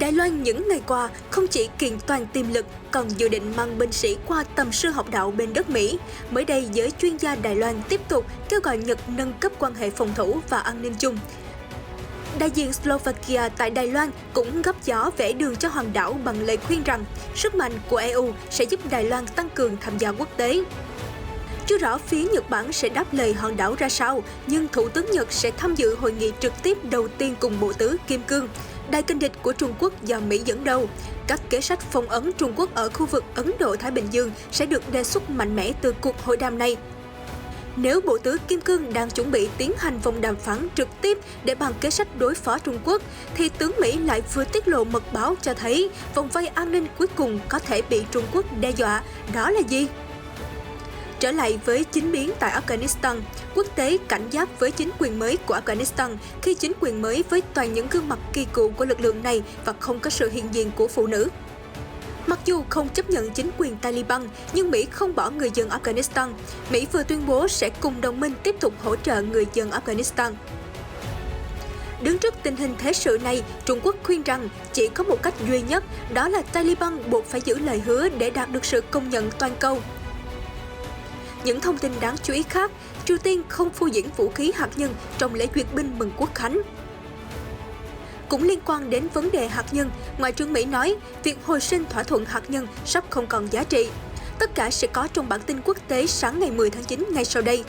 Đài Loan những ngày qua không chỉ kiện toàn tiềm lực, còn dự định mang binh sĩ qua tầm sư học đạo bên đất Mỹ. Mới đây, giới chuyên gia Đài Loan tiếp tục kêu gọi Nhật nâng cấp quan hệ phòng thủ và an ninh chung. Đại diện Slovakia tại Đài Loan cũng gấp gió vẽ đường cho hòn đảo bằng lời khuyên rằng sức mạnh của EU sẽ giúp Đài Loan tăng cường tham gia quốc tế. Chưa rõ phía Nhật Bản sẽ đáp lời hòn đảo ra sao, nhưng Thủ tướng Nhật sẽ tham dự hội nghị trực tiếp đầu tiên cùng Bộ tứ Kim Cương, đài kênh địch của Trung Quốc do Mỹ dẫn đầu. Các kế sách phong ấn Trung Quốc ở khu vực Ấn Độ-Thái Bình Dương sẽ được đề xuất mạnh mẽ từ cuộc hội đàm này. Nếu Bộ tứ Kim Cương đang chuẩn bị tiến hành vòng đàm phán trực tiếp để bàn kế sách đối phó Trung Quốc, thì tướng Mỹ lại vừa tiết lộ mật báo cho thấy vòng vây an ninh cuối cùng có thể bị Trung Quốc đe dọa. Đó là gì? Trở lại với chính biến tại Afghanistan, quốc tế cảnh giác với chính quyền mới của Afghanistan khi chính quyền mới với toàn những gương mặt kỳ cựu của lực lượng này và không có sự hiện diện của phụ nữ. Mặc dù không chấp nhận chính quyền Taliban, nhưng Mỹ không bỏ người dân Afghanistan. Mỹ vừa tuyên bố sẽ cùng đồng minh tiếp tục hỗ trợ người dân Afghanistan. Đứng trước tình hình thế sự này, Trung Quốc khuyên rằng chỉ có một cách duy nhất, đó là Taliban buộc phải giữ lời hứa để đạt được sự công nhận toàn cầu. Những thông tin đáng chú ý khác, Triều Tiên không phô diễn vũ khí hạt nhân trong lễ duyệt binh mừng Quốc khánh. Cũng liên quan đến vấn đề hạt nhân, Ngoại trưởng Mỹ nói việc hồi sinh thỏa thuận hạt nhân sắp không còn giá trị. Tất cả sẽ có trong bản tin quốc tế sáng ngày 10 tháng 9 ngay sau đây.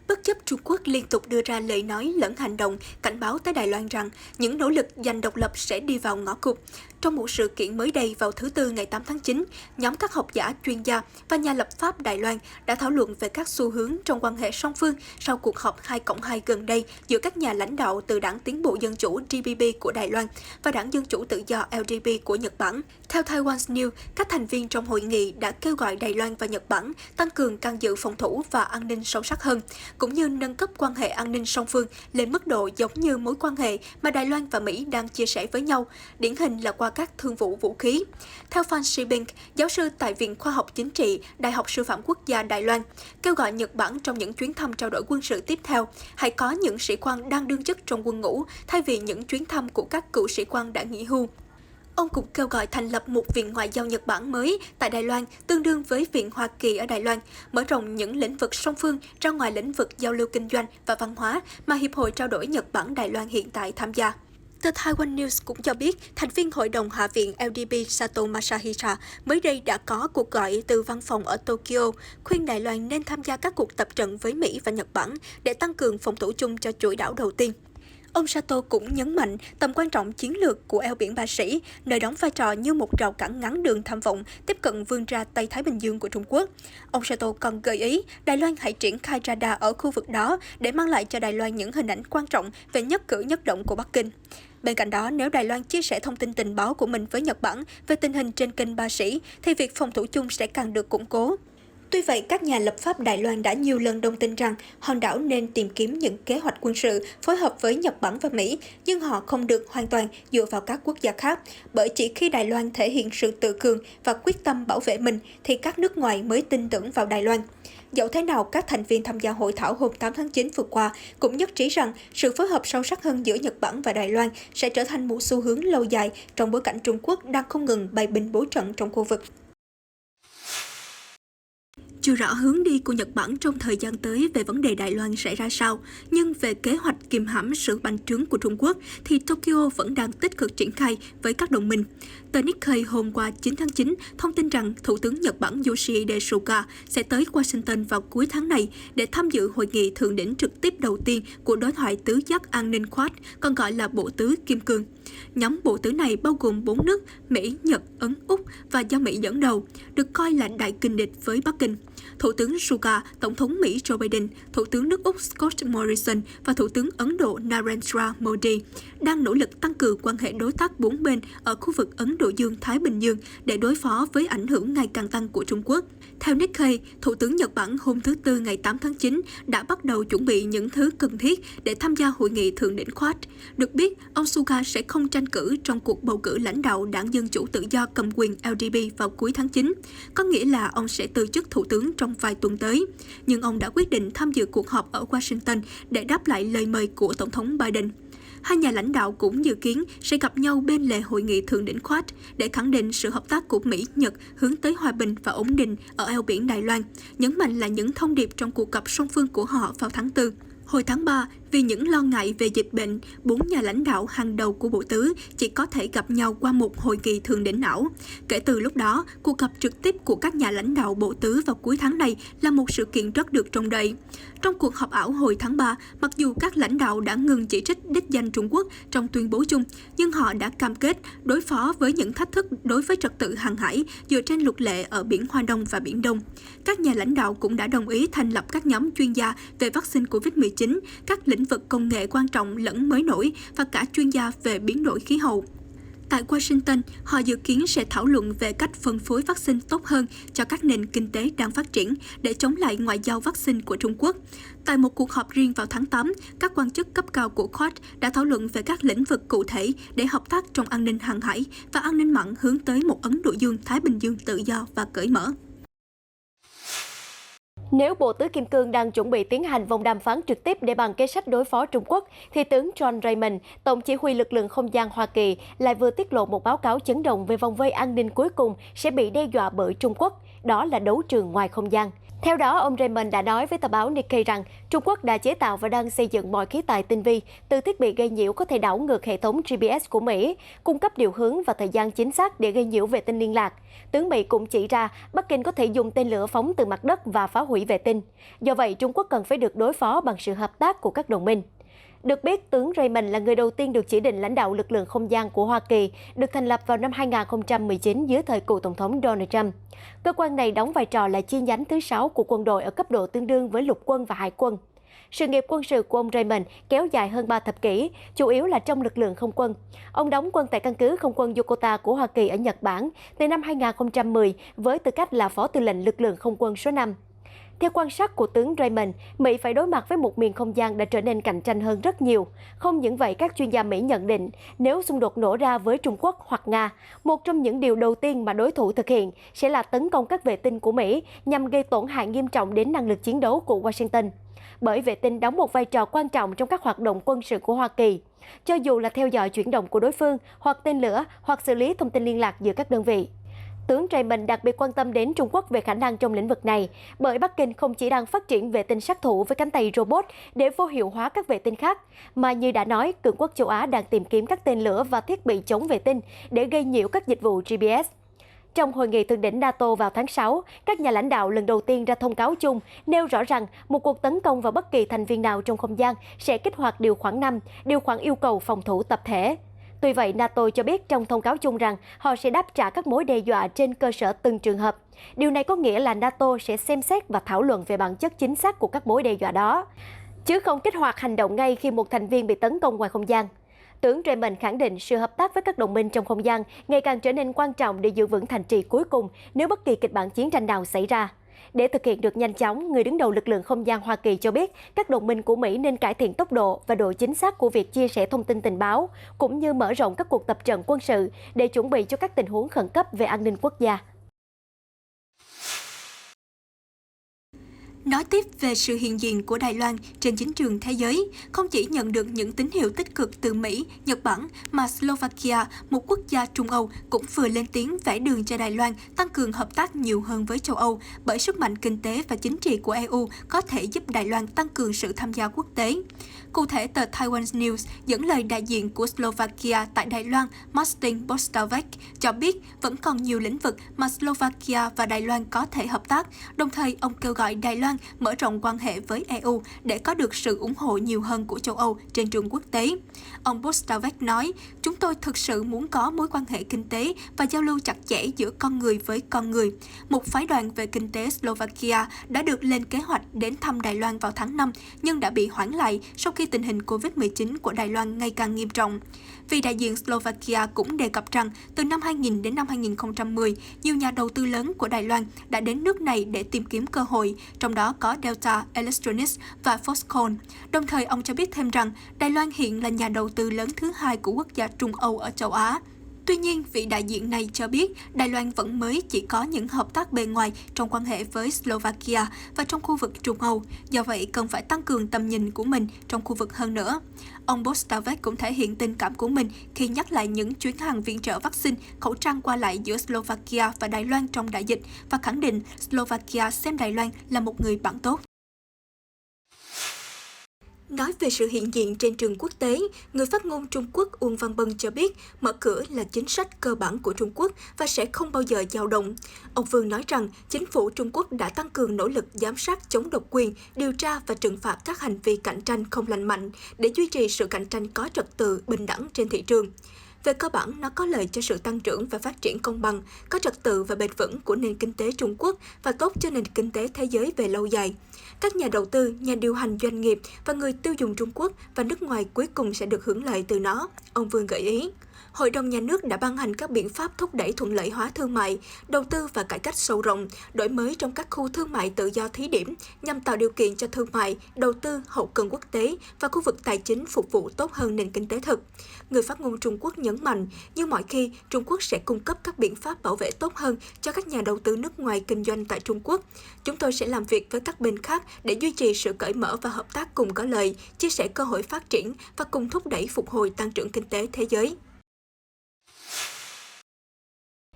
Bất chấp Trung Quốc liên tục đưa ra lời nói lẫn hành động cảnh báo tới Đài Loan rằng những nỗ lực giành độc lập sẽ đi vào ngõ cụt. Trong một sự kiện mới đây vào thứ Tư ngày 8 tháng 9, nhóm các học giả, chuyên gia và nhà lập pháp Đài Loan đã thảo luận về các xu hướng trong quan hệ song phương sau cuộc họp 2+2 gần đây giữa các nhà lãnh đạo từ Đảng Tiến bộ Dân chủ DPP của Đài Loan và Đảng Dân chủ Tự do LDP của Nhật Bản. Theo Taiwan News, các thành viên trong hội nghị đã kêu gọi Đài Loan và Nhật Bản tăng cường can dự phòng thủ và an ninh sâu sắc hơn, cũng như nâng cấp quan hệ an ninh song phương lên mức độ giống như mối quan hệ mà Đài Loan và Mỹ đang chia sẻ với nhau, điển hình là qua các thương vụ vũ khí. Theo Fan Shibing, giáo sư tại Viện Khoa học Chính trị, Đại học Sư phạm Quốc gia Đài Loan, kêu gọi Nhật Bản trong những chuyến thăm trao đổi quân sự tiếp theo, hãy có những sĩ quan đang đương chức trong quân ngũ thay vì những chuyến thăm của các cựu sĩ quan đã nghỉ hưu. Ông cũng kêu gọi thành lập một Viện Ngoại giao Nhật Bản mới tại Đài Loan, tương đương với Viện Hoa Kỳ ở Đài Loan, mở rộng những lĩnh vực song phương ra ngoài lĩnh vực giao lưu kinh doanh và văn hóa mà Hiệp hội Trao đổi Nhật Bản Đài Loan hiện tại tham gia. Tờ Taiwan News cũng cho biết, thành viên Hội đồng Hạ viện LDP Sato Masahira mới đây đã có cuộc gọi từ văn phòng ở Tokyo, khuyên Đài Loan nên tham gia các cuộc tập trận với Mỹ và Nhật Bản để tăng cường phòng thủ chung cho chuỗi đảo đầu tiên. Ông Sato cũng nhấn mạnh tầm quan trọng chiến lược của eo biển Ba Sĩ, nơi đóng vai trò như một rào cản ngắn đường tham vọng tiếp cận vươn ra Tây Thái Bình Dương của Trung Quốc. Ông Sato còn gợi ý Đài Loan hãy triển khai radar ở khu vực đó để mang lại cho Đài Loan những hình ảnh quan trọng về nhất cử nhất động của Bắc Kinh. Bên cạnh đó, nếu Đài Loan chia sẻ thông tin tình báo của mình với Nhật Bản về tình hình trên kênh Ba Sĩ, thì việc phòng thủ chung sẽ càng được củng cố. Tuy vậy, các nhà lập pháp Đài Loan đã nhiều lần đồng tình rằng hòn đảo nên tìm kiếm những kế hoạch quân sự phối hợp với Nhật Bản và Mỹ, nhưng họ không được hoàn toàn dựa vào các quốc gia khác, bởi chỉ khi Đài Loan thể hiện sự tự cường và quyết tâm bảo vệ mình thì các nước ngoài mới tin tưởng vào Đài Loan. Dẫu thế nào, các thành viên tham gia hội thảo hôm 8 tháng 9 vừa qua cũng nhất trí rằng sự phối hợp sâu sắc hơn giữa Nhật Bản và Đài Loan sẽ trở thành một xu hướng lâu dài trong bối cảnh Trung Quốc đang không ngừng bày binh bố trận trong khu vực. Chưa rõ hướng đi của Nhật Bản trong thời gian tới về vấn đề Đài Loan sẽ ra sao, nhưng về kế hoạch kìm hãm sự bành trướng của Trung Quốc thì Tokyo vẫn đang tích cực triển khai với các đồng minh. Tờ Nikkei hôm qua 9 tháng 9 thông tin rằng Thủ tướng Nhật Bản Yoshihide Suga sẽ tới Washington vào cuối tháng này để tham dự hội nghị thượng đỉnh trực tiếp đầu tiên của đối thoại tứ giác an ninh Quad, còn gọi là Bộ tứ Kim Cương. Nhóm bộ tứ này bao gồm 4 nước Mỹ, Nhật, Ấn, Úc và do Mỹ dẫn đầu, được coi là đại kình địch với Bắc Kinh. Thủ tướng Suga, Tổng thống Mỹ Joe Biden, Thủ tướng nước Úc Scott Morrison và Thủ tướng Ấn Độ Narendra Modi đang nỗ lực tăng cường quan hệ đối tác bốn bên ở khu vực Ấn Độ Dương-Thái Bình Dương để đối phó với ảnh hưởng ngày càng tăng của Trung Quốc. Theo Nikkei, Thủ tướng Nhật Bản hôm thứ Tư ngày 8 tháng 9 đã bắt đầu chuẩn bị những thứ cần thiết để tham gia hội nghị thượng đỉnh Quad. Được biết, ông Suga sẽ không tranh cử trong cuộc bầu cử lãnh đạo Đảng Dân Chủ Tự do cầm quyền LDP vào cuối tháng 9, có nghĩa là ông sẽ từ chức thủ tướng trong vài tuần tới. Nhưng ông đã quyết định tham dự cuộc họp ở Washington để đáp lại lời mời của Tổng thống Biden. Hai nhà lãnh đạo cũng dự kiến sẽ gặp nhau bên lề hội nghị thượng đỉnh Quad để khẳng định sự hợp tác của Mỹ, Nhật hướng tới hòa bình và ổn định ở eo biển Đài Loan, nhấn mạnh là những thông điệp trong cuộc gặp song phương của họ vào tháng 4. Hồi tháng 3, vì những lo ngại về dịch bệnh, 4 nhà lãnh đạo hàng đầu của bộ tứ chỉ có thể gặp nhau qua một hội nghị thượng đỉnh ảo. Kể từ lúc đó, cuộc gặp trực tiếp của các nhà lãnh đạo bộ tứ vào cuối tháng này là một sự kiện rất được trông đợi. Trong cuộc họp ảo hồi tháng 3, mặc dù các lãnh đạo đã ngừng chỉ trích đích danh Trung Quốc trong tuyên bố chung, nhưng họ đã cam kết đối phó với những thách thức đối với trật tự hàng hải dựa trên luật lệ ở Biển Hoa Đông và Biển Đông. Các nhà lãnh đạo cũng đã đồng ý thành lập các nhóm chuyên gia về vaccine COVID-19, các lĩnh vực công nghệ quan trọng lẫn mới nổi và cả chuyên gia về biến đổi khí hậu. Tại Washington, họ dự kiến sẽ thảo luận về cách phân phối vaccine tốt hơn cho các nền kinh tế đang phát triển để chống lại ngoại giao vaccine của Trung Quốc. Tại một cuộc họp riêng vào tháng 8, các quan chức cấp cao của Quad đã thảo luận về các lĩnh vực cụ thể để hợp tác trong an ninh hàng hải và an ninh mạng hướng tới một Ấn Độ Dương-Thái Bình Dương tự do và cởi mở. Nếu Bộ Tứ Kim Cương đang chuẩn bị tiến hành vòng đàm phán trực tiếp để bàn kế sách đối phó Trung Quốc, thì tướng John Raymond, Tổng chỉ huy lực lượng không gian Hoa Kỳ, lại vừa tiết lộ một báo cáo chấn động về vòng vây an ninh cuối cùng sẽ bị đe dọa bởi Trung Quốc, đó là đấu trường ngoài không gian. Theo đó, ông Raymond đã nói với tờ báo Nikkei rằng Trung Quốc đã chế tạo và đang xây dựng mọi khí tài tinh vi, từ thiết bị gây nhiễu có thể đảo ngược hệ thống GPS của Mỹ, cung cấp điều hướng và thời gian chính xác để gây nhiễu vệ tinh liên lạc. Tướng Mỹ cũng chỉ ra Bắc Kinh có thể dùng tên lửa phóng từ mặt đất và phá hủy vệ tinh. Do vậy, Trung Quốc cần phải được đối phó bằng sự hợp tác của các đồng minh. Được biết, tướng Raymond là người đầu tiên được chỉ định lãnh đạo lực lượng không gian của Hoa Kỳ, được thành lập vào năm 2019 dưới thời cựu Tổng thống Donald Trump. Cơ quan này đóng vai trò là chi nhánh thứ 6 của quân đội ở cấp độ tương đương với lục quân và hải quân. Sự nghiệp quân sự của ông Raymond kéo dài hơn 3 thập kỷ, chủ yếu là trong lực lượng không quân. Ông đóng quân tại căn cứ không quân Yokota của Hoa Kỳ ở Nhật Bản từ năm 2010 với tư cách là Phó Tư lệnh lực lượng không quân số 5. Theo quan sát của tướng Raymond, Mỹ phải đối mặt với một miền không gian đã trở nên cạnh tranh hơn rất nhiều. Không những vậy, các chuyên gia Mỹ nhận định nếu xung đột nổ ra với Trung Quốc hoặc Nga, một trong những điều đầu tiên mà đối thủ thực hiện sẽ là tấn công các vệ tinh của Mỹ nhằm gây tổn hại nghiêm trọng đến năng lực chiến đấu của Washington. Bởi vệ tinh đóng một vai trò quan trọng trong các hoạt động quân sự của Hoa Kỳ, cho dù là theo dõi chuyển động của đối phương, hoặc tên lửa, hoặc xử lý thông tin liên lạc giữa các đơn vị. Tướng Raymond đặc biệt quan tâm đến Trung Quốc về khả năng trong lĩnh vực này, bởi Bắc Kinh không chỉ đang phát triển vệ tinh sát thủ với cánh tay robot để vô hiệu hóa các vệ tinh khác, mà như đã nói, cường quốc châu Á đang tìm kiếm các tên lửa và thiết bị chống vệ tinh để gây nhiễu các dịch vụ GPS. Trong hội nghị thượng đỉnh NATO vào tháng 6, các nhà lãnh đạo lần đầu tiên ra thông cáo chung nêu rõ rằng một cuộc tấn công vào bất kỳ thành viên nào trong không gian sẽ kích hoạt điều khoản 5, điều khoản yêu cầu phòng thủ tập thể. Tuy vậy, NATO cho biết trong thông cáo chung rằng họ sẽ đáp trả các mối đe dọa trên cơ sở từng trường hợp. Điều này có nghĩa là NATO sẽ xem xét và thảo luận về bản chất chính xác của các mối đe dọa đó, chứ không kích hoạt hành động ngay khi một thành viên bị tấn công ngoài không gian. Tướng Raymond khẳng định sự hợp tác với các đồng minh trong không gian ngày càng trở nên quan trọng để giữ vững thành trì cuối cùng nếu bất kỳ kịch bản chiến tranh nào xảy ra. Để thực hiện được nhanh chóng, người đứng đầu lực lượng không gian Hoa Kỳ cho biết các đồng minh của Mỹ nên cải thiện tốc độ và độ chính xác của việc chia sẻ thông tin tình báo, cũng như mở rộng các cuộc tập trận quân sự để chuẩn bị cho các tình huống khẩn cấp về an ninh quốc gia. Nói tiếp về sự hiện diện của Đài Loan trên chính trường thế giới, không chỉ nhận được những tín hiệu tích cực từ Mỹ, Nhật Bản, mà Slovakia, một quốc gia Trung Âu, cũng vừa lên tiếng vẽ đường cho Đài Loan tăng cường hợp tác nhiều hơn với châu Âu, bởi sức mạnh kinh tế và chính trị của EU có thể giúp Đài Loan tăng cường sự tham gia quốc tế. Cụ thể, tờ Taiwan News dẫn lời đại diện của Slovakia tại Đài Loan, Martin Postavec, cho biết vẫn còn nhiều lĩnh vực mà Slovakia và Đài Loan có thể hợp tác, đồng thời ông kêu gọi Đài Loan Loan mở rộng quan hệ với EU để có được sự ủng hộ nhiều hơn của châu Âu trên trường quốc tế. Ông Bostavec nói, chúng tôi thực sự muốn có mối quan hệ kinh tế và giao lưu chặt chẽ giữa con người với con người. Một phái đoàn về kinh tế Slovakia đã được lên kế hoạch đến thăm Đài Loan vào tháng 5, nhưng đã bị hoãn lại sau khi tình hình COVID-19 của Đài Loan ngày càng nghiêm trọng. Vị đại diện Slovakia cũng đề cập rằng, từ năm 2000 đến năm 2010, nhiều nhà đầu tư lớn của Đài Loan đã đến nước này để tìm kiếm cơ hội, trong đó có Delta Electronics và Foxconn. Đồng thời, ông cho biết thêm rằng, Đài Loan hiện là nhà đầu tư lớn thứ hai của quốc gia Trung Âu ở châu Á. Tuy nhiên, vị đại diện này cho biết Đài Loan vẫn mới chỉ có những hợp tác bề ngoài trong quan hệ với Slovakia và trong khu vực Trung Âu, do vậy cần phải tăng cường tầm nhìn của mình trong khu vực hơn nữa. Ông Bostavec cũng thể hiện tình cảm của mình khi nhắc lại những chuyến hàng viện trợ vaccine, khẩu trang qua lại giữa Slovakia và Đài Loan trong đại dịch và khẳng định Slovakia xem Đài Loan là một người bạn tốt. Nói về sự hiện diện trên trường quốc tế, người phát ngôn Trung Quốc Uông Văn Bân cho biết mở cửa là chính sách cơ bản của Trung Quốc và sẽ không bao giờ dao động. Ông Vương nói rằng chính phủ Trung Quốc đã tăng cường nỗ lực giám sát chống độc quyền, điều tra và trừng phạt các hành vi cạnh tranh không lành mạnh để duy trì sự cạnh tranh có trật tự, bình đẳng trên thị trường. Về cơ bản, nó có lợi cho sự tăng trưởng và phát triển công bằng, có trật tự và bền vững của nền kinh tế Trung Quốc và tốt cho nền kinh tế thế giới về lâu dài. Các nhà đầu tư, nhà điều hành doanh nghiệp và người tiêu dùng Trung Quốc và nước ngoài cuối cùng sẽ được hưởng lợi từ nó, ông Vương gợi ý. Hội đồng Nhà nước đã ban hành các biện pháp thúc đẩy thuận lợi hóa thương mại, đầu tư và cải cách sâu rộng, đổi mới trong các khu thương mại tự do thí điểm nhằm tạo điều kiện cho thương mại, đầu tư, hậu cần quốc tế và khu vực tài chính phục vụ tốt hơn nền kinh tế thực. Người phát ngôn Trung Quốc nhấn mạnh, như mọi khi, Trung Quốc sẽ cung cấp các biện pháp bảo vệ tốt hơn cho các nhà đầu tư nước ngoài kinh doanh tại Trung Quốc. Chúng tôi sẽ làm việc với các bên khác để duy trì sự cởi mở và hợp tác cùng có lợi, chia sẻ cơ hội phát triển và cùng thúc đẩy phục hồi tăng trưởng kinh tế thế giới.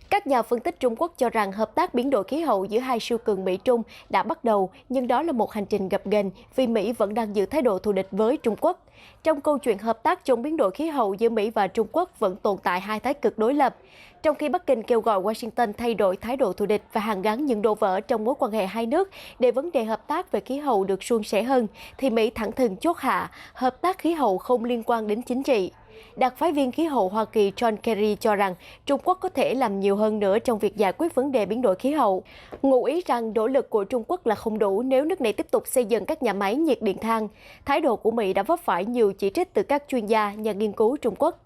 Các nhà phân tích Trung Quốc cho rằng hợp tác biến đổi khí hậu giữa hai siêu cường Mỹ-Trung đã bắt đầu, nhưng đó là một hành trình gập ghềnh vì Mỹ vẫn đang giữ thái độ thù địch với Trung Quốc. Trong câu chuyện hợp tác chống biến đổi khí hậu giữa Mỹ và Trung Quốc vẫn tồn tại hai thái cực đối lập. Trong khi Bắc Kinh kêu gọi Washington thay đổi thái độ thù địch và hàn gắn những đổ vỡ trong mối quan hệ hai nước để vấn đề hợp tác về khí hậu được suôn sẻ hơn, thì Mỹ thẳng thừng chốt hạ hợp tác khí hậu không liên quan đến chính trị. Đặc phái viên khí hậu Hoa Kỳ John Kerry cho rằng Trung Quốc có thể làm nhiều hơn nữa trong việc giải quyết vấn đề biến đổi khí hậu. Ngụ ý rằng nỗ lực của Trung Quốc là không đủ nếu nước này tiếp tục xây dựng các nhà máy nhiệt điện than. Thái độ của Mỹ đã vấp phải nhiều chỉ trích từ các chuyên gia, nhà nghiên cứu Trung Quốc.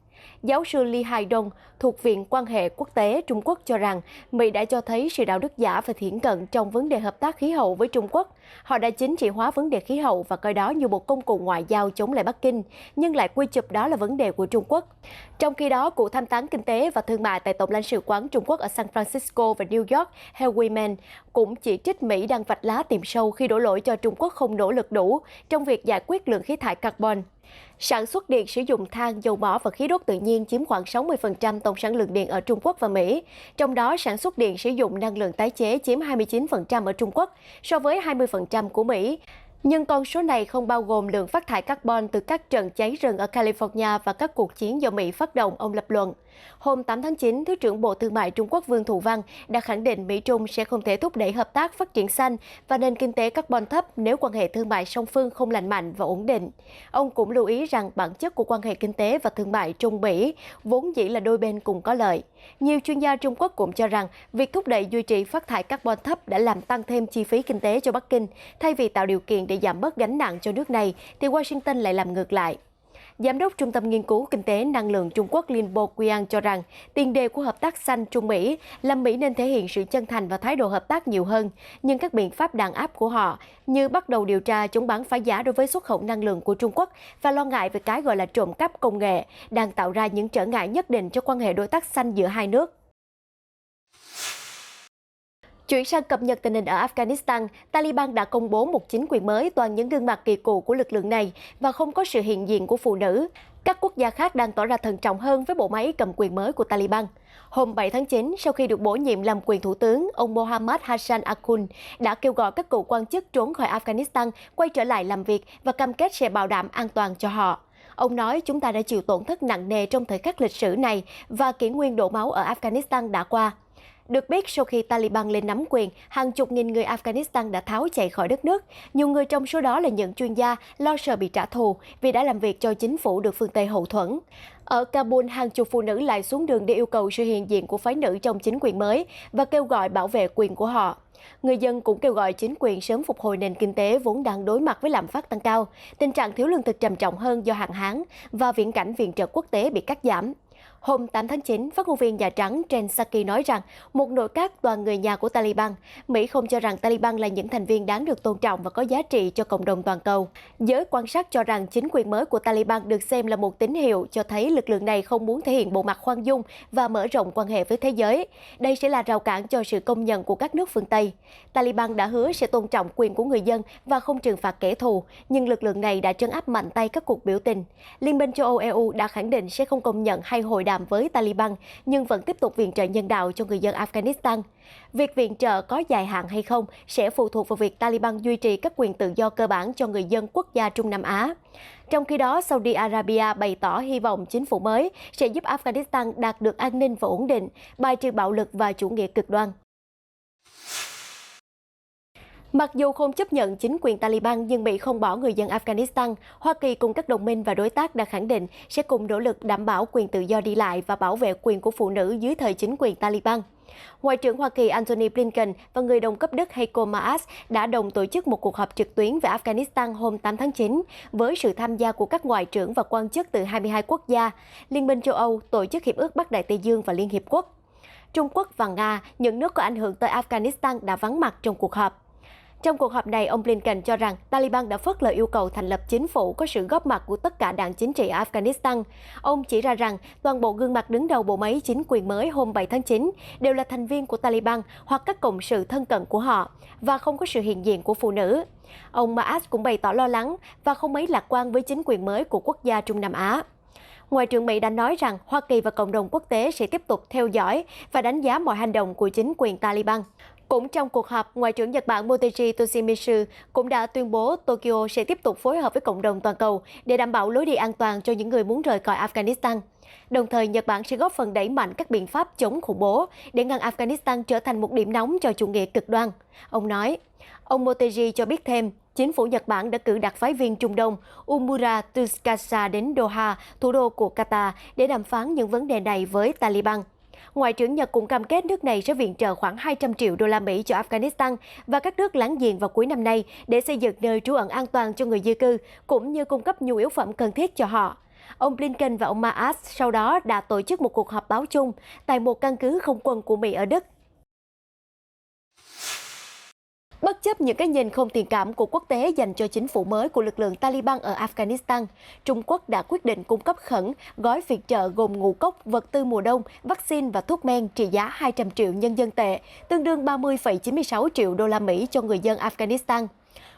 Giáo sư Li Haidong thuộc Viện Quan hệ Quốc tế Trung Quốc cho rằng Mỹ đã cho thấy sự đạo đức giả và thiển cận trong vấn đề hợp tác khí hậu với Trung Quốc. Họ đã chính trị hóa vấn đề khí hậu và coi đó như một công cụ ngoại giao chống lại Bắc Kinh, nhưng lại quy chụp đó là vấn đề của Trung Quốc. Trong khi đó, cựu tham tán kinh tế và thương mại tại Tổng lãnh sự quán Trung Quốc ở San Francisco và New York, Hal Weiman, cũng chỉ trích Mỹ đang vạch lá tìm sâu khi đổ lỗi cho Trung Quốc không nỗ lực đủ trong việc giải quyết lượng khí thải carbon. Sản xuất điện sử dụng than, dầu mỏ và khí đốt tự nhiên chiếm khoảng 60% tổng sản lượng điện ở Trung Quốc và Mỹ. Trong đó, sản xuất điện sử dụng năng lượng tái chế chiếm 29% ở Trung Quốc, so với 20% của Mỹ. Nhưng con số này không bao gồm lượng phát thải carbon từ các trận cháy rừng ở California và các cuộc chiến do Mỹ phát động, ông lập luận. Hôm 8 tháng 9, Thứ trưởng Bộ Thương mại Trung Quốc Vương Thụ Văn đã khẳng định Mỹ-Trung sẽ không thể thúc đẩy hợp tác phát triển xanh và nền kinh tế carbon thấp nếu quan hệ thương mại song phương không lành mạnh và ổn định. Ông cũng lưu ý rằng bản chất của quan hệ kinh tế và thương mại Trung-Mỹ vốn dĩ là đôi bên cùng có lợi. Nhiều chuyên gia Trung Quốc cũng cho rằng việc thúc đẩy duy trì phát thải carbon thấp đã làm tăng thêm chi phí kinh tế cho Bắc Kinh. Thay vì tạo điều kiện để giảm bớt gánh nặng cho nước này, thì Washington lại làm ngược lại. Giám đốc Trung tâm Nghiên cứu Kinh tế Năng lượng Trung Quốc Lin Bo Qiang cho rằng tiền đề của hợp tác xanh Trung-Mỹ là Mỹ nên thể hiện sự chân thành và thái độ hợp tác nhiều hơn, nhưng các biện pháp đàn áp của họ như bắt đầu điều tra chống bán phá giá đối với xuất khẩu năng lượng của Trung Quốc và lo ngại về cái gọi là trộm cắp công nghệ đang tạo ra những trở ngại nhất định cho quan hệ đối tác xanh giữa hai nước. Chuyển sang cập nhật tình hình ở Afghanistan, Taliban đã công bố một chính quyền mới toàn những gương mặt kỳ cựu của lực lượng này và không có sự hiện diện của phụ nữ. Các quốc gia khác đang tỏ ra thận trọng hơn với bộ máy cầm quyền mới của Taliban. Hôm 7 tháng 9, sau khi được bổ nhiệm làm quyền thủ tướng, ông Mohammad Hassan Akhund đã kêu gọi các cựu quan chức trốn khỏi Afghanistan quay trở lại làm việc và cam kết sẽ bảo đảm an toàn cho họ. Ông nói chúng ta đã chịu tổn thất nặng nề trong thời khắc lịch sử này và kỷ nguyên đổ máu ở Afghanistan đã qua. Được biết, sau khi Taliban lên nắm quyền, hàng chục nghìn người Afghanistan đã tháo chạy khỏi đất nước. Nhiều người trong số đó là những chuyên gia lo sợ bị trả thù vì đã làm việc cho chính phủ được phương Tây hậu thuẫn. Ở Kabul, hàng chục phụ nữ lại xuống đường để yêu cầu sự hiện diện của phái nữ trong chính quyền mới và kêu gọi bảo vệ quyền của họ. Người dân cũng kêu gọi chính quyền sớm phục hồi nền kinh tế vốn đang đối mặt với lạm phát tăng cao, tình trạng thiếu lương thực trầm trọng hơn do hạn hán và viễn cảnh viện trợ quốc tế bị cắt giảm. Hôm 8 tháng 9, phát ngôn viên Nhà Trắng Jen Psaki nói rằng một nội các toàn người nhà của Taliban, Mỹ không cho rằng Taliban là những thành viên đáng được tôn trọng và có giá trị cho cộng đồng toàn cầu. Giới quan sát cho rằng chính quyền mới của Taliban được xem là một tín hiệu cho thấy lực lượng này không muốn thể hiện bộ mặt khoan dung và mở rộng quan hệ với thế giới. Đây sẽ là rào cản cho sự công nhận của các nước phương Tây. Taliban đã hứa sẽ tôn trọng quyền của người dân và không trừng phạt kẻ thù, nhưng lực lượng này đã trấn áp mạnh tay các cuộc biểu tình. Liên minh châu Âu EU đã khẳng định sẽ không công nhận hay hội đàm với Taliban, nhưng vẫn tiếp tục viện trợ nhân đạo cho người dân Afghanistan. Việc viện trợ có dài hạn hay không sẽ phụ thuộc vào việc Taliban duy trì các quyền tự do cơ bản cho người dân quốc gia Trung Nam Á. Trong khi đó, Saudi Arabia bày tỏ hy vọng chính phủ mới sẽ giúp Afghanistan đạt được an ninh và ổn định, bài trừ bạo lực và chủ nghĩa cực đoan. Mặc dù không chấp nhận chính quyền Taliban, nhưng Mỹ không bỏ người dân Afghanistan. Hoa Kỳ cùng các đồng minh và đối tác đã khẳng định sẽ cùng nỗ lực đảm bảo quyền tự do đi lại và bảo vệ quyền của phụ nữ dưới thời chính quyền Taliban. Ngoại trưởng Hoa Kỳ Antony Blinken và người đồng cấp Đức Heiko Maas đã đồng tổ chức một cuộc họp trực tuyến về Afghanistan hôm 8 tháng 9 với sự tham gia của các ngoại trưởng và quan chức từ 22 quốc gia, Liên minh châu Âu, Tổ chức Hiệp ước Bắc Đại Tây Dương và Liên Hiệp Quốc. Trung Quốc và Nga, những nước có ảnh hưởng tới Afghanistan đã vắng mặt trong cuộc họp. Trong cuộc họp này, ông Blinken cho rằng Taliban đã phớt lờ yêu cầu thành lập chính phủ có sự góp mặt của tất cả đảng chính trị ở Afghanistan. Ông chỉ ra rằng toàn bộ gương mặt đứng đầu bộ máy chính quyền mới hôm 7 tháng 9 đều là thành viên của Taliban hoặc các cộng sự thân cận của họ và không có sự hiện diện của phụ nữ. Ông Maas cũng bày tỏ lo lắng và không mấy lạc quan với chính quyền mới của quốc gia Trung Nam Á. Ngoại trưởng Mỹ đã nói rằng Hoa Kỳ và cộng đồng quốc tế sẽ tiếp tục theo dõi và đánh giá mọi hành động của chính quyền Taliban. Cũng trong cuộc họp, Ngoại trưởng Nhật Bản Motegi Toshimitsu cũng đã tuyên bố Tokyo sẽ tiếp tục phối hợp với cộng đồng toàn cầu để đảm bảo lối đi an toàn cho những người muốn rời khỏi Afghanistan. Đồng thời, Nhật Bản sẽ góp phần đẩy mạnh các biện pháp chống khủng bố để ngăn Afghanistan trở thành một điểm nóng cho chủ nghĩa cực đoan. Ông nói. Ông Motegi cho biết thêm, chính phủ Nhật Bản đã cử đặc phái viên Trung Đông Umura Tsukasa đến Doha, thủ đô của Qatar, để đàm phán những vấn đề này với Taliban. Ngoại trưởng Nhật cũng cam kết nước này sẽ viện trợ khoảng 200 triệu đô la Mỹ cho Afghanistan và các nước láng giềng vào cuối năm nay để xây dựng nơi trú ẩn an toàn cho người di cư, cũng như cung cấp nhu yếu phẩm cần thiết cho họ. Ông Blinken và ông Maas sau đó đã tổ chức một cuộc họp báo chung tại một căn cứ không quân của Mỹ ở Đức. Bất chấp những cái nhìn không tình cảm của quốc tế dành cho chính phủ mới của lực lượng Taliban ở Afghanistan, Trung Quốc đã quyết định cung cấp khẩn gói viện trợ gồm ngũ cốc, vật tư mùa đông, vaccine và thuốc men trị giá 200 triệu nhân dân tệ, tương đương 30,96 triệu đô la Mỹ cho người dân Afghanistan.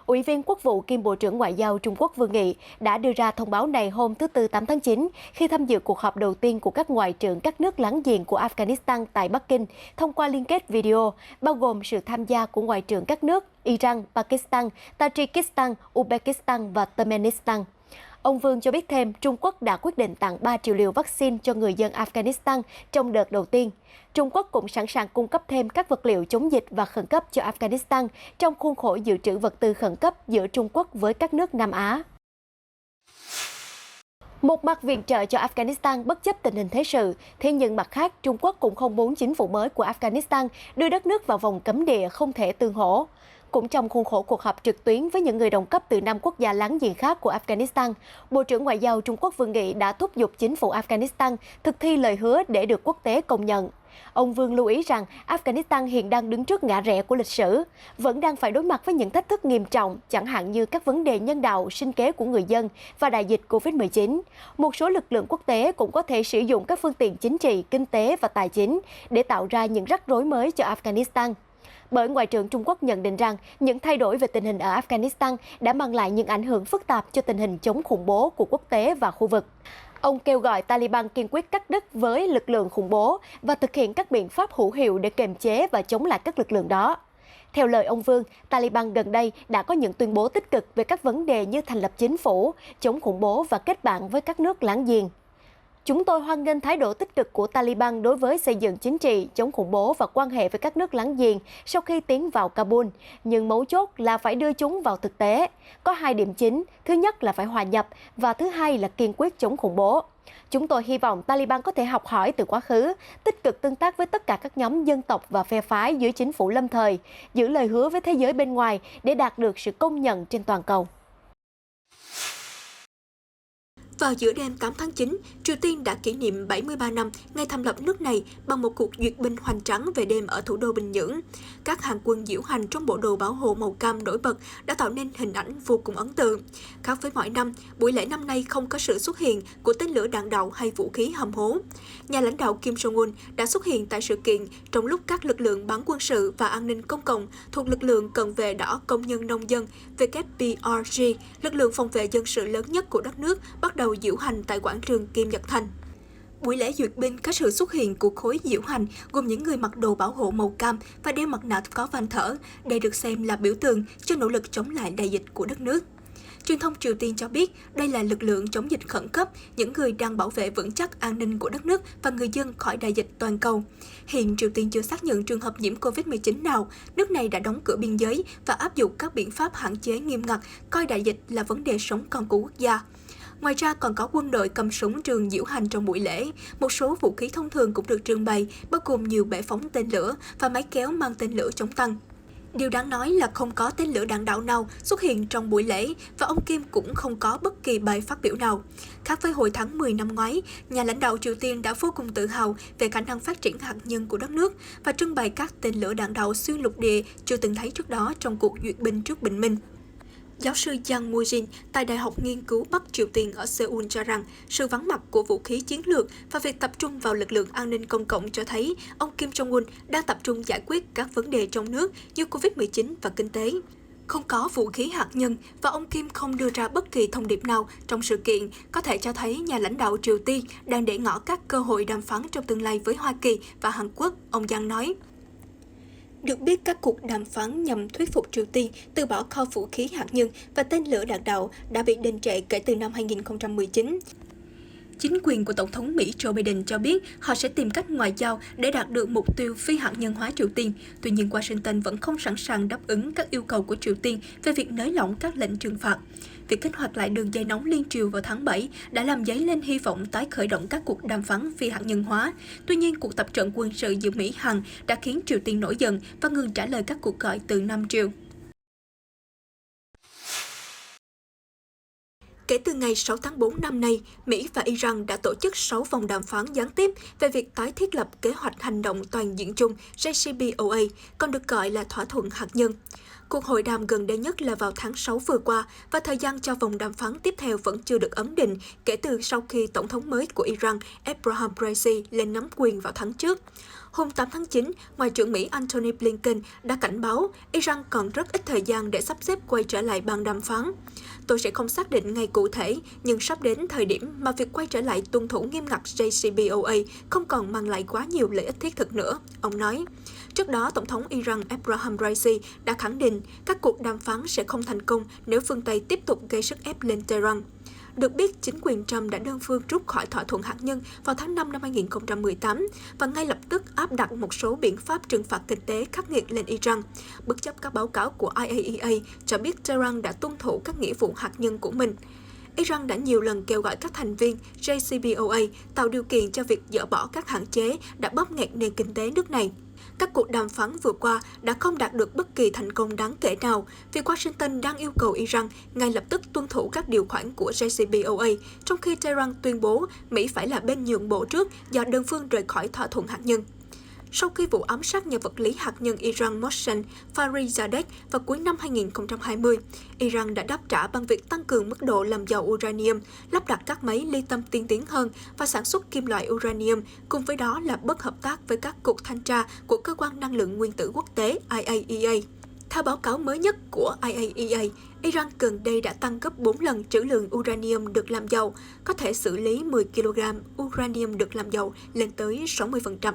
Ủy viên Quốc vụ kiêm Bộ trưởng Ngoại giao Trung Quốc Vương Nghị đã đưa ra thông báo này hôm thứ Tư 8 tháng 9 khi tham dự cuộc họp đầu tiên của các ngoại trưởng các nước láng giềng của Afghanistan tại Bắc Kinh thông qua liên kết video, bao gồm sự tham gia của ngoại trưởng các nước Iran, Pakistan, Tajikistan, Uzbekistan và Turkmenistan. Ông Vương cho biết thêm, Trung Quốc đã quyết định tặng 3 triệu liều vaccine cho người dân Afghanistan trong đợt đầu tiên. Trung Quốc cũng sẵn sàng cung cấp thêm các vật liệu chống dịch và khẩn cấp cho Afghanistan trong khuôn khổ dự trữ vật tư khẩn cấp giữa Trung Quốc với các nước Nam Á. Một mặt viện trợ cho Afghanistan bất chấp tình hình thế sự, thế nhưng mặt khác, Trung Quốc cũng không muốn chính phủ mới của Afghanistan đưa đất nước vào vòng cấm địa không thể tương hỗ. Cũng trong khuôn khổ cuộc họp trực tuyến với những người đồng cấp từ 5 quốc gia láng giềng khác của Afghanistan, Bộ trưởng Ngoại giao Trung Quốc Vương Nghị đã thúc giục chính phủ Afghanistan thực thi lời hứa để được quốc tế công nhận. Ông Vương lưu ý rằng Afghanistan hiện đang đứng trước ngã rẽ của lịch sử, vẫn đang phải đối mặt với những thách thức nghiêm trọng, chẳng hạn như các vấn đề nhân đạo, sinh kế của người dân và đại dịch Covid-19. Một số lực lượng quốc tế cũng có thể sử dụng các phương tiện chính trị, kinh tế và tài chính để tạo ra những rắc rối mới cho Afghanistan. Bởi Ngoại trưởng Trung Quốc nhận định rằng những thay đổi về tình hình ở Afghanistan đã mang lại những ảnh hưởng phức tạp cho tình hình chống khủng bố của quốc tế và khu vực. Ông kêu gọi Taliban kiên quyết cắt đứt với lực lượng khủng bố và thực hiện các biện pháp hữu hiệu để kiềm chế và chống lại các lực lượng đó. Theo lời ông Vương, Taliban gần đây đã có những tuyên bố tích cực về các vấn đề như thành lập chính phủ, chống khủng bố và kết bạn với các nước láng giềng. Chúng tôi hoan nghênh thái độ tích cực của Taliban đối với xây dựng chính trị, chống khủng bố và quan hệ với các nước láng giềng sau khi tiến vào Kabul. Nhưng mấu chốt là phải đưa chúng vào thực tế. Có 2 điểm chính, thứ nhất là phải hòa nhập và thứ hai là kiên quyết chống khủng bố. Chúng tôi hy vọng Taliban có thể học hỏi từ quá khứ, tích cực tương tác với tất cả các nhóm dân tộc và phe phái dưới chính phủ lâm thời, giữ lời hứa với thế giới bên ngoài để đạt được sự công nhận trên toàn cầu. Vào giữa đêm 8 tháng 9, Triều Tiên đã kỷ niệm 73 năm ngày thành lập nước này bằng một cuộc duyệt binh hoành tráng về đêm ở thủ đô Bình Nhưỡng. Các hàng quân diễu hành trong bộ đồ bảo hộ màu cam nổi bật đã tạo nên hình ảnh vô cùng ấn tượng. Khác với mọi năm, buổi lễ năm nay không có sự xuất hiện của tên lửa đạn đạo hay vũ khí hầm hố. Nhà lãnh đạo Kim Jong-un đã xuất hiện tại sự kiện trong lúc các lực lượng bán quân sự và an ninh công cộng thuộc lực lượng cận vệ đỏ công nhân nông dân WPRG, lực lượng phòng vệ dân sự lớn nhất của đất nước, bắt đầu diễu hành tại quảng trường Kim Nhật Thành. Buổi lễ duyệt binh có sự xuất hiện của khối diễu hành gồm những người mặc đồ bảo hộ màu cam và đeo mặt nạ có van thở. Đây được xem là biểu tượng cho nỗ lực chống lại đại dịch của đất nước. Truyền thông Triều Tiên cho biết đây là lực lượng chống dịch khẩn cấp, những người đang bảo vệ vững chắc an ninh của đất nước và người dân khỏi đại dịch toàn cầu. Hiện Triều Tiên chưa xác nhận trường hợp nhiễm COVID-19 nào, nước này đã đóng cửa biên giới và áp dụng các biện pháp hạn chế nghiêm ngặt, coi đại dịch là vấn đề sống còn của quốc gia. Ngoài ra còn có quân đội cầm súng trường diễu hành trong buổi lễ. Một số vũ khí thông thường cũng được trưng bày, bao gồm nhiều bệ phóng tên lửa và máy kéo mang tên lửa chống tăng. Điều đáng nói là không có tên lửa đạn đạo nào xuất hiện trong buổi lễ và ông Kim cũng không có bất kỳ bài phát biểu nào. Khác với hồi tháng 10 năm ngoái, nhà lãnh đạo Triều Tiên đã vô cùng tự hào về khả năng phát triển hạt nhân của đất nước và trưng bày các tên lửa đạn đạo xuyên lục địa chưa từng thấy trước đó trong cuộc duyệt binh trước bình minh. Giáo sư Yang Mujin tại Đại học Nghiên cứu Bắc Triều Tiên ở Seoul cho rằng sự vắng mặt của vũ khí chiến lược và việc tập trung vào lực lượng an ninh công cộng cho thấy ông Kim Jong-un đang tập trung giải quyết các vấn đề trong nước như Covid-19 và kinh tế. Không có vũ khí hạt nhân và ông Kim không đưa ra bất kỳ thông điệp nào trong sự kiện có thể cho thấy nhà lãnh đạo Triều Tiên đang để ngỏ các cơ hội đàm phán trong tương lai với Hoa Kỳ và Hàn Quốc, ông Yang nói. Được biết, các cuộc đàm phán nhằm thuyết phục Triều Tiên từ bỏ kho vũ khí hạt nhân và tên lửa đạn đạo đã bị đình trệ kể từ năm 2019. Chính quyền của Tổng thống Mỹ Joe Biden cho biết họ sẽ tìm cách ngoại giao để đạt được mục tiêu phi hạt nhân hóa Triều Tiên. Tuy nhiên, Washington vẫn không sẵn sàng đáp ứng các yêu cầu của Triều Tiên về việc nới lỏng các lệnh trừng phạt. Việc kích hoạt lại đường dây nóng liên triều vào tháng 7 đã làm dấy lên hy vọng tái khởi động các cuộc đàm phán phi hạt nhân hóa. Tuy nhiên, cuộc tập trận quân sự giữa Mỹ-Hàn đã khiến Triều Tiên nổi giận và ngừng trả lời các cuộc gọi từ Nam Triều. Kể từ ngày 6 tháng 4 năm nay, Mỹ và Iran đã tổ chức 6 vòng đàm phán gián tiếp về việc tái thiết lập kế hoạch hành động toàn diện chung JCPOA, còn được gọi là thỏa thuận hạt nhân. Cuộc hội đàm gần đây nhất là vào tháng 6 vừa qua và thời gian cho vòng đàm phán tiếp theo vẫn chưa được ấn định kể từ sau khi Tổng thống mới của Iran Ebrahim Raisi lên nắm quyền vào tháng trước. Hôm 8 tháng 9, Ngoại trưởng Mỹ Antony Blinken đã cảnh báo Iran còn rất ít thời gian để sắp xếp quay trở lại bàn đàm phán. Tôi sẽ không xác định ngày cụ thể, nhưng sắp đến thời điểm mà việc quay trở lại tuân thủ nghiêm ngặt JCPOA không còn mang lại quá nhiều lợi ích thiết thực nữa, ông nói. Trước đó, Tổng thống Iran Ebrahim Raisi đã khẳng định các cuộc đàm phán sẽ không thành công nếu phương Tây tiếp tục gây sức ép lên Tehran. Được biết, chính quyền Trump đã đơn phương rút khỏi thỏa thuận hạt nhân vào tháng 5 năm 2018 và ngay lập tức áp đặt một số biện pháp trừng phạt kinh tế khắc nghiệt lên Iran. Bất chấp các báo cáo của IAEA cho biết Tehran đã tuân thủ các nghĩa vụ hạt nhân của mình. Iran đã nhiều lần kêu gọi các thành viên JCPOA tạo điều kiện cho việc dỡ bỏ các hạn chế đã bóp nghẹt nền kinh tế nước này. Các cuộc đàm phán vừa qua đã không đạt được bất kỳ thành công đáng kể nào vì Washington đang yêu cầu Iran ngay lập tức tuân thủ các điều khoản của JCPOA, trong khi Tehran tuyên bố Mỹ phải là bên nhượng bộ trước do đơn phương rời khỏi thỏa thuận hạt nhân. Sau khi vụ ám sát nhà vật lý hạt nhân Iran Mohsen Farizadeh vào cuối năm 2020, Iran đã đáp trả bằng việc tăng cường mức độ làm giàu uranium, lắp đặt các máy ly tâm tiên tiến hơn và sản xuất kim loại uranium, cùng với đó là bất hợp tác với các cuộc thanh tra của Cơ quan Năng lượng Nguyên tử Quốc tế IAEA. Theo báo cáo mới nhất của IAEA, Iran gần đây đã tăng gấp 4 lần trữ lượng uranium được làm giàu, có thể xử lý 10 kg uranium được làm giàu lên tới 60%.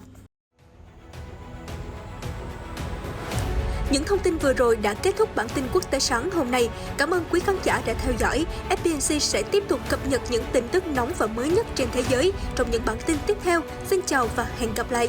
Những thông tin vừa rồi đã kết thúc bản tin quốc tế sáng hôm nay. Cảm ơn quý khán giả đã theo dõi. FPNC sẽ tiếp tục cập nhật những tin tức nóng và mới nhất trên thế giới trong những bản tin tiếp theo. Xin chào và hẹn gặp lại!